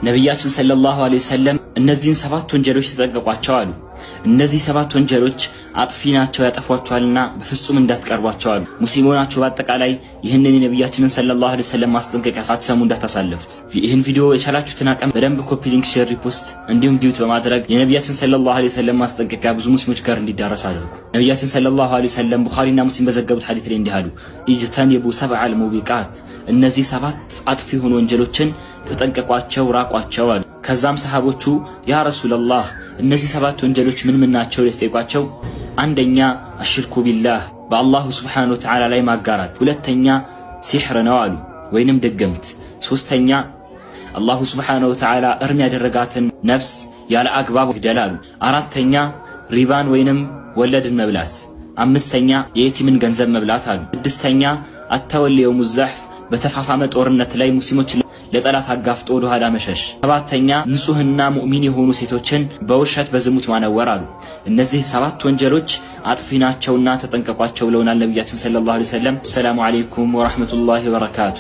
ነብያችን ሰለላሁ ዐለይሂ ወሰለም እነዚህን 7 ወንጀሎች ተጠንቀቋቸው አሉ። እነዚህ 7 ወንጀሎች አጥፊ ናቸው፣ ያጠፏቸዋልና በፍጹም እንዳትቀርቧቸው አሉ። ሙስሊሞናችሁ በአጠቃላይ ይህንን የነብያችንን ሰለላሁ ዐለይሂ ወሰለም ማስጠንቀቂያ ሳትሰሙ እንዳታሳልፉት። ይህን ቪዲዮ የቻላችሁትን አቅም በደንብ ኮፒ ሊንክ፣ ሼር፣ ሪፖስት እንዲሁም ዲዩት በማድረግ የነብያችን ሰለላሁ ዐለይሂ ወሰለም ማስጠንቀቂያ ብዙ ሙስሊሞች ጋር እንዲዳረስ አድርጉ። ነብያችን ሰለላሁ ዐለይሂ ወሰለም ቡኻሪና ሙስሊም በዘገቡት ሐዲስ ላይ እንዲህ አሉ፣ ኢጅተኒቡ ሰብዐል ሙቢቃት፣ እነዚህ 7 አጥፊ የሆኑ ወንጀሎችን ተጠንቀቋቸው፣ ራቋቸው አሉ። ከዛም ሰሃቦቹ ያ ረሱላህ እነዚህ 7 ወንጀሎች ምን ምን ናቸው ለስጠይቋቸው፣ አንደኛ አሽርኩ ቢላህ በአላሁ ሱብሓነሁ ወተዓላ ላይ ማጋራት፣ ሁለተኛ ሲሕር ነው አሉ ወይንም ድግምት፣ ሶስተኛ አላሁ ሱብሓነሁ ወተዓላ እርም ያደረጋትን ነፍስ ያለ አግባብ መግደል አሉ፣ አራተኛ ሪባን ወይንም ወለድን መብላት፣ አምስተኛ የየቲምን ገንዘብ መብላት አሉ፣ ስድስተኛ አተወልየው ሙዛሕፍ በተፋፋመ ጦርነት ላይ ሙስሊሞች ለጠላት አጋፍጦ ወደ ኋላ መሸሽ፣ ሰባተኛ ንጹህና ሙእሚን የሆኑ ሴቶችን በውሸት በዝሙት ማነወር አሉ። እነዚህ 7 ወንጀሎች አጥፊ ናቸውና ተጠንቀቋቸው ብለውናል ነብያችን ሰለላሁ ዐለይሂ ወሰለም። ሰላሙ አለይኩም ወራህመቱላሂ ወበረካቱ።